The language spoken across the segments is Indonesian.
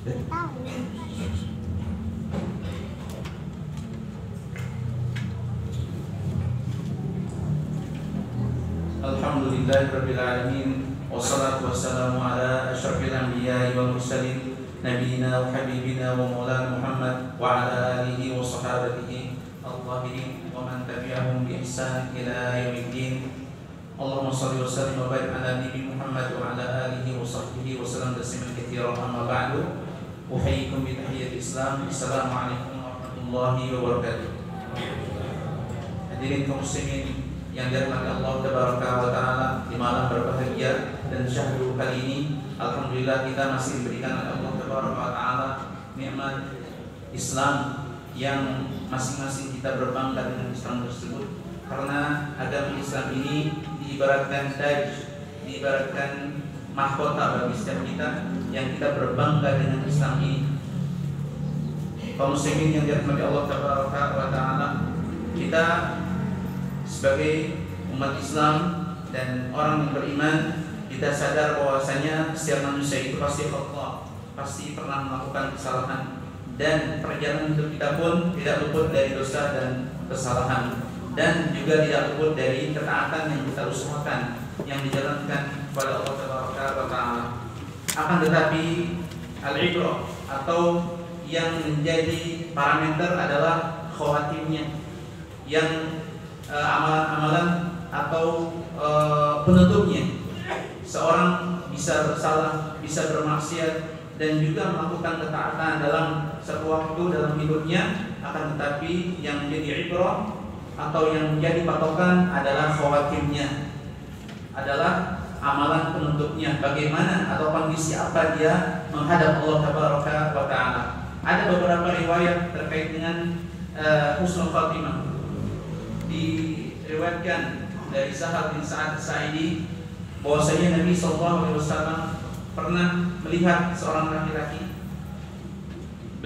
Alhamdulillahirabbil alamin wassalatu wassalamu ala asyrafil anbiya'i wal mursalin nabiyina wa habibina wa maulana Muhammad wa ala alihi wa sahabatihi al-tahirin wa man tabi'ahum bi ihsan ila yaumiddin. Allahumma shalli wa sallim wa barik ala nabi Muhammad wa ala alihi wa sahbihi wa sallam tasliman katsiran. Amma ba'du. Uhayyikum bi tahiyyati Islam. Assalamualaikum warahmatullahi wabarakatuh. Hadirin kaum muslimin yang dirahmati Allah Tabaraka wa Ta'ala, di malam berbahagia dan syahrul kali ini, alhamdulillah kita masih diberikan oleh Allah Tabaraka wa Ta'ala nikmat Islam yang masing-masing kita berbangga dengan Islam tersebut, karena agama Islam ini diibaratkan taj, diibaratkan mahkota bagi setiap kita yang kita berbangga dengan Islam ini. Kaum muslimin yang dirahmati Allah Tabaraka wa Ta'ala, kita sebagai umat Islam dan orang yang beriman, kita sadar bahwasanya setiap manusia itu pasti khata, pasti pernah melakukan kesalahan, dan perjalanan hidup kita pun tidak luput dari dosa dan kesalahan, dan juga tidak luput dari ketaatan yang kita usahakan, yang dijalankan kepada Allah Taala. Akan tetapi al-ibrah atau yang menjadi parameter adalah khawatimnya, yang amalan-amalan atau penutupnya. Seorang bisa bersalah, bisa bermaksiat, dan juga melakukan ketaatan dalam satu waktu dalam hidupnya. Akan tetapi yang menjadi ibrah atau yang menjadi patokan adalah khawatimnya, adalah amalan penutupnya, bagaimana atau kondisi apa dia menghadap Allah Tabaraka wa Ta'ala. Ada beberapa riwayat terkait dengan husnul khatimah. Diriwayatkan dari Sahal bin Sa'ad As-Sa'idi bahwasanya Nabi SAW pernah melihat seorang laki-laki.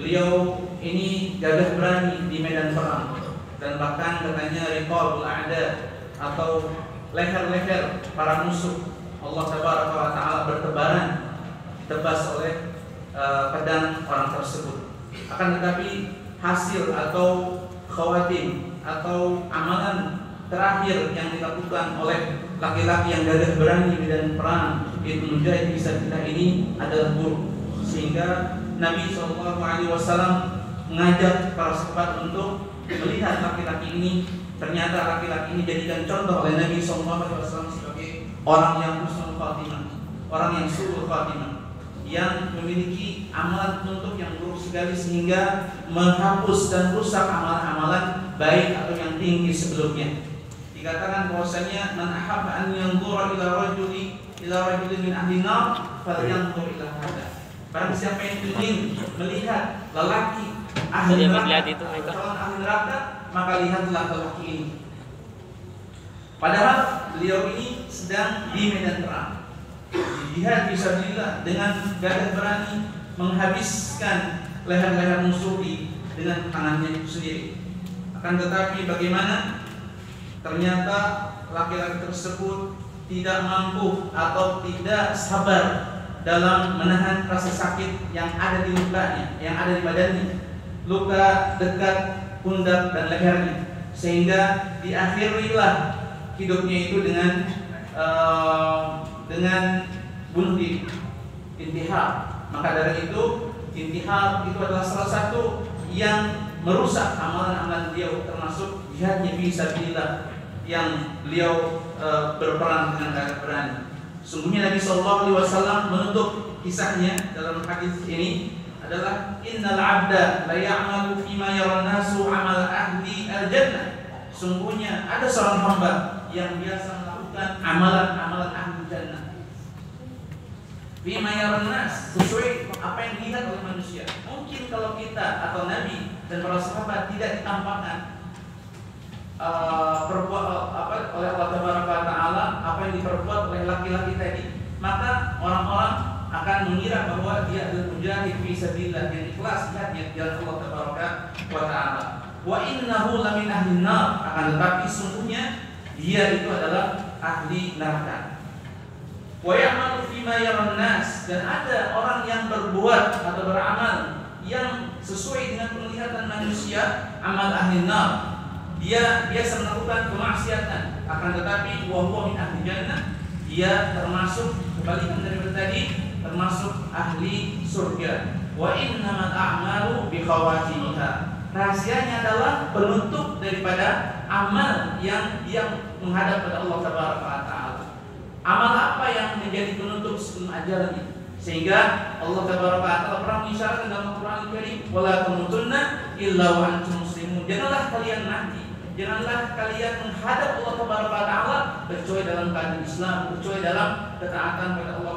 Beliau ini gagah berani di medan perang, dan bahkan katanya riqabul a'da atau leher-leher para musuh Allah Tabaraka wa Ta'ala bertebaran, ditebas oleh pedang orang tersebut. Akan tetapi hasil atau khawatim atau amalan terakhir yang dilakukan oleh laki-laki yang gagah berani di medan perang, itu mujahid fisabilillah ini adalah buruk, sehingga Nabi SAW mengajak para sahabat untuk melihat laki-laki ini. Ternyata laki-laki ini jadikan contoh oleh Nabi SAW sebagai orang yang husnul khatimah, orang yang su'ul khatimah, yang memiliki amalan penutup yang buruk sekali, sehingga menghapus dan rusak amalan-amalan baik atau yang tinggi sebelumnya. Dikatakan bahwasanya man ahabba an yanzura ila rajulin min ahli nar falyanzur ila hada. Barang siapa yang ingin melihat lelaki ahli neraka, maka lihatlah lelaki ini. Padahal beliau ini sedang di medan perang, jihad fisabilillah, dengan gagah berani menghabiskan leher-leher musuh dengan tangannya itu sendiri. Akan tetapi bagaimana? Ternyata laki-laki tersebut tidak mampu atau tidak sabar dalam menahan rasa sakit yang ada di lukanya, yang ada di badannya, luka dekat pundak dan lehernya, sehingga diakhirilah hidupnya itu dengan bunuh diri, intihar. Maka dari itu, intihar itu adalah salah satu yang merusak amalan-amalan beliau, termasuk jihadnya fisabilillah yang beliau berperan dengan gagah berani. Sungguhnya Nabi SAW menutup kisahnya dalam hadis ini adalah innal abda la ya'malu fima yaran nasu amal ahli al-jannah. Sungguhnya ada seorang hamba yang biasa melakukan amalan-amalan ahli jannah. Fima yaran nas, sesuai apa yang dilihat oleh manusia. Mungkin kalau kita atau Nabi dan para sahabat tidak ditampakkan oleh Allah Taala apa yang diperbuat oleh laki-laki tadi, maka orang-orang akan mengira bahwa dia adalah mujahid fisabilillah yang ikhlas jihadnya di jalan Allah Taala. Wa innahu lamin ahli nar, akan tetapi sungguhnya dia itu adalah ahli neraka. Wa ya'malu fima bima yaran nas, dan ada orang yang berbuat atau beramal yang sesuai dengan penglihatan manusia, amal ahli nar. Dia biasa melakukan kemaksiatan, akan tetapi wa huwa min ahli jannah, dia termasuk, kebalikan dari tadi, termasuk ahli surga. Wa innamal a'malu bi khawatimiha. Rahasianya adalah penutup daripada amal yang menghadap pada Allah Taala. Amal apa yang menjadi penutup sebelum ajalnya? Sehingga Allah Taala pernah mengisyaratkan dalam Al-Qur'an Al-Karim, wala tamutunna illa wa antum muslimun. Janganlah kalian mati, janganlah kalian menghadap Allah Taala kecuali dalam keadaan Islam, kecuali dalam ketaatan kepada Allah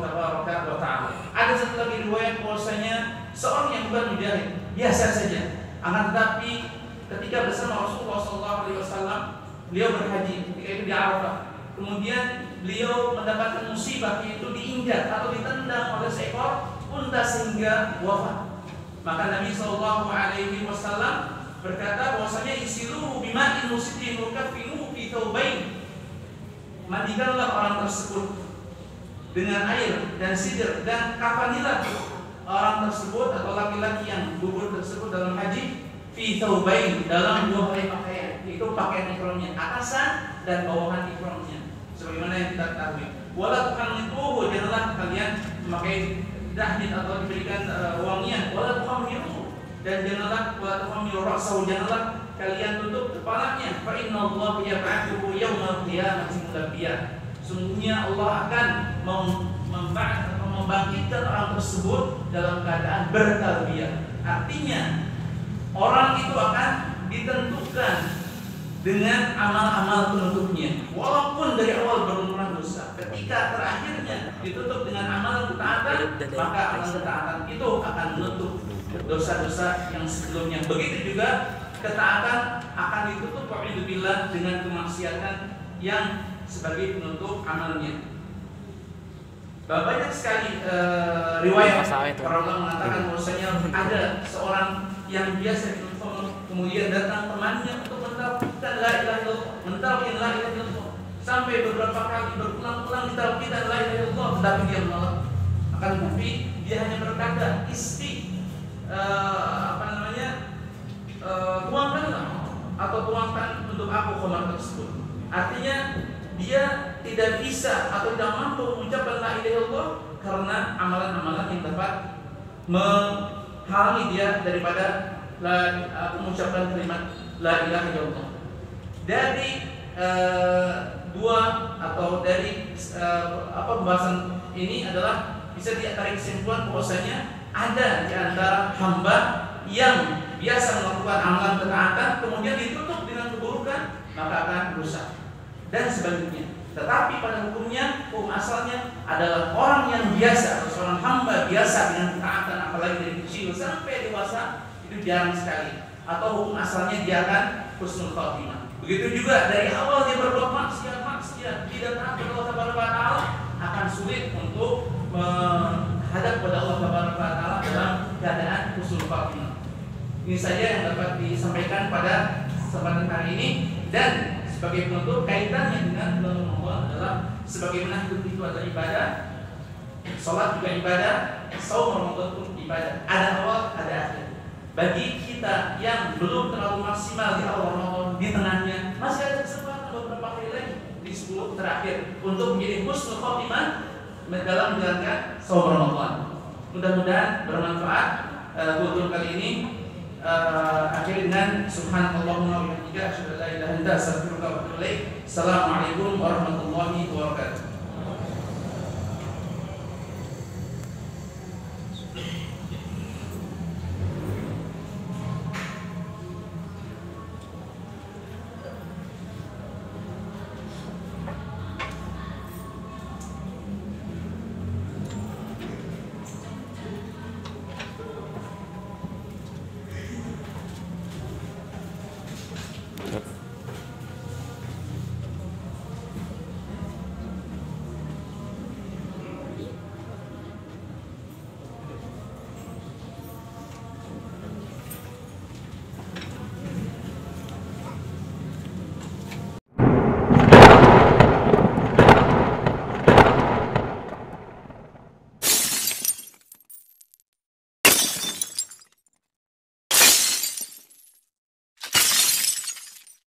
Taala. Ada satu lagi riwayat bahwasanya seorang yang bukan mujahid, biasa saja, akan tetapi ketika bersama Rasulullah SAW, beliau berhaji ketika itu di Arafah. Kemudian beliau mendapatkan musibah, yaitu diinjak atau ditendang oleh seekor unta sehingga wafat. Maka Nabi SAW berkata bahwasanya isiluhu bima'in musidin mukafinuhu fi thawbain. Mandikanlah orang tersebut dengan air dan sidr, dan kafanilah orang tersebut atau laki-laki yang gugur tersebut dalam haji fi thawbain, dalam dua helai pakaian, yaitu pakaian ihramnya, atasan dan bawahan ihramnya, sebagaimana yang kita ketahui. Wala tuhanniquhu, janganlah kalian memakai dahnit atau diberikan wangian. Wala tuhammiru, dan janganlah wala tuhammiru ra'sahu, janganlah kalian tutup kepalanya. Fa innallaha yab'atsuhu yaumal qiyamati mulabbiya. Sungguhnya Allah akan membangkitkan orang tersebut dalam keadaan bertalbiyah. Artinya orang itu akan ditentukan dengan amal-amal penutupnya, walaupun dari awal berumrah dosa. Ketika terakhirnya ditutup dengan amal ketaatan, maka amal ketaatan itu akan menutup dosa-dosa yang sebelumnya. Begitu juga ketaatan akan ditutup wa'idzubillah dengan kemaksiatan yang sebagai penutup amalnya. Banyak sekali riwayat para ulama mengatakan bahwasanya ada seorang yang biasa ditelepon, kemudian datang temannya untuk mentalkinkan la ilaha illallah, sampai beberapa kali berulang-ulang ditalkinkan la ilaha illallah, tetapi dia menolak. Akan tetapi dia hanya berkata, tuangkanlah atau tuangkan untuk aku khamar tersebut. Artinya dia tidak bisa atau tidak mampu mengucapkan la ilaha illallah karena amalan-amalan yang dapat menghalangi dia daripada mengucapkan kalimat la ilaha illallah. Dari dua atau dari pembahasan ini adalah bisa ditarik kesimpulan bahwasanya ada di antara hamba yang biasa melakukan amalan ketaatan kemudian ditutup dengan keburukan, maka akan rusak dan sebaliknya. Tetapi pada hukumnya, hukum asalnya adalah orang yang biasa atau seorang hamba biasa dengan ketaatan, apalagi dari kecil sampai dewasa, itu jarang sekali. Atau hukum asalnya dia akan husnul khotimah. Begitu juga dari awal dia berbuat maksiat, tidak taat kepada Allah Taala, akan sulit untuk menghadap kepada Allah Taala dalam keadaan husnul khotimah. Ini saja yang dapat disampaikan pada kesempatan hari ini, dan sebagai penutup kaitannya dengan bulan Ramadan adalah sebagaimana hidup itu adalah ibadah, sholat juga ibadah, saum Ramadan pun ibadah. Ada awal, ada akhir. Bagi kita yang belum terlalu maksimal di awal Ramadan, di tengahnya masih ada kesempatan beberapa hari lagi di 10 terakhir untuk menjadi husnul khotimah dalam menjalankan saum Ramadan. Mudah-mudahan bermanfaat kultur kali ini. Akhir dengan subhanallahumma wa bihamdika asyhadu an la ilaha illa anta astaghfiruka wa atubu ilaik. Assalamualaikum warahmatullahi wabarakatuh.